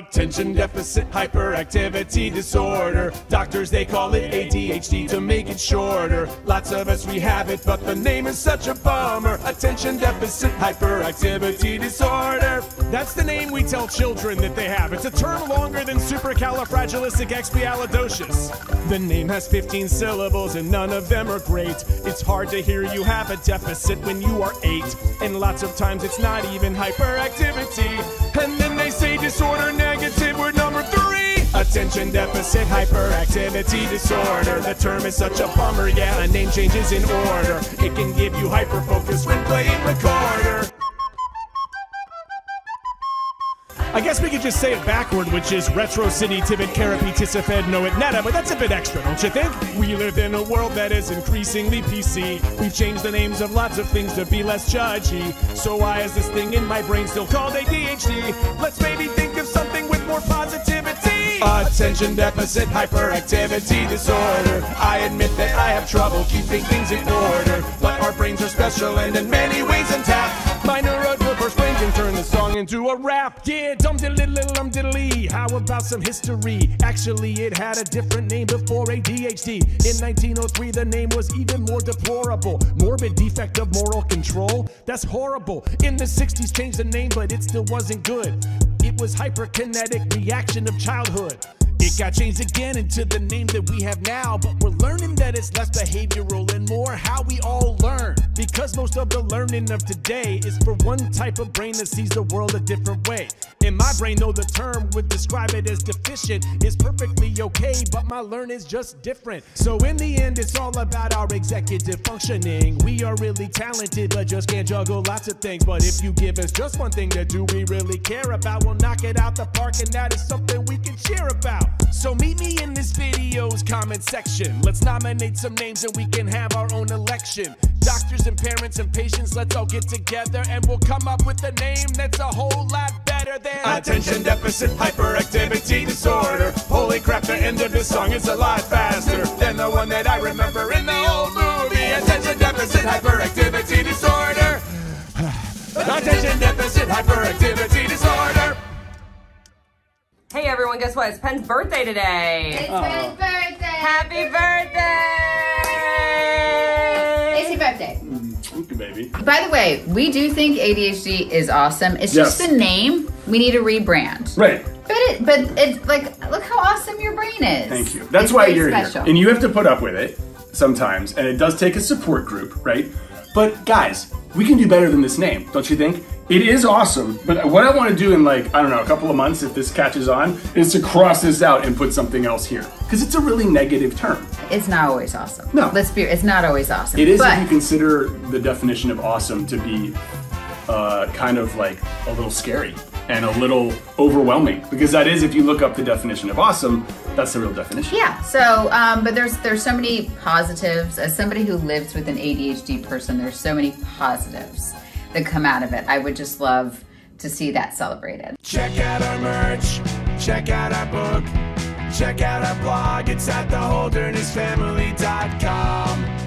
Attention Deficit Hyperactivity Disorder. Doctors, they call it ADHD to make it shorter. Lots of us, we have it, but the name is such a bummer. Attention Deficit Hyperactivity Disorder. That's the name we tell children that they have. It's a term longer than Supercalifragilisticexpialidocious. The name has 15 syllables and none of them are great. It's hard to hear you have a deficit when you are 8. And lots of times it's not even hyperactivity. And then they say disorder negative, we're number 3. Attention Deficit Hyperactivity Disorder. The term is such a bummer, yeah, a name change is in order. It can give you hyperfocus when playing recorder. I guess we could just say it backward, which is retro city tivit carapi tisifed noit neta, but that's a bit extra, don't you think? We live in a world that is increasingly PC. We've changed the names of lots of things to be less judgy. So why is this thing in my brain still called ADHD? Let's maybe think of something with more positivity. Attention Deficit Hyperactivity Disorder. I admit that I have trouble keeping things in order, but our brains are special and in many ways intact. My neurodiverse brain can turn the song into a rap. Yeah, dum-diddly-dum-diddly. How about some history? Actually, it had a different name before ADHD. In 1903, the name was even more deplorable. Morbid defect of moral control? That's horrible. In the 60s, changed the name, but it still wasn't good. It was hyperkinetic reaction of childhood. It got changed again into the name that we have now, but we're learning that it's less behavioral and more how we all learn. Because most of the learning of today is for one type of brain that sees the world a different way. In my brain, though, the term would describe it as deficient is perfectly okay, but my learn is just different. So in the end, it's all about our executive functioning. We are really talented, but just can't juggle lots of things. But if you give us just one thing that do we really care about, we'll knock it out the park, and that is something we can cheer about. So meet me in this video's comment section. Let's nominate some names and we can have our own election. Doctors and parents and patients, let's all get together and we'll come up with a name that's a whole lot better than Attention Deficit Hyperactivity Disorder. Holy crap, the end of this song is a lot faster than the one that I remember in the old movie. Attention Deficit Hyperactivity Disorder. Attention Deficit Hyperactivity Disorder. Hey everyone, guess what? It's Penn's birthday today. It's Penn's birthday! Happy birthday! Happy birthday. Thank you, baby. By the way, we do think ADHD is awesome. It's just a name. We need a rebrand. Right. But it's like, look how awesome your brain is. Thank you. That's why you're here. And you have to put up with it sometimes, and it does take a support group, right? But guys, we can do better than this name, don't you think? It is awesome, but what I want to do in like, I don't know, a couple of months if this catches on, is to cross this out and put something else here. Because it's a really negative term. It's not always awesome. No. Let's be, it's not always awesome. It is if you consider the definition of awesome to be kind of like a little scary and a little overwhelming. Because that is, if you look up the definition of awesome, that's the real definition. Yeah, so, but there's so many positives. As somebody who lives with an ADHD person, there's so many positives that come out of it. I would just love to see that celebrated. Check out our merch, check out our book, check out our blog. It's at theholdernessfamily.com.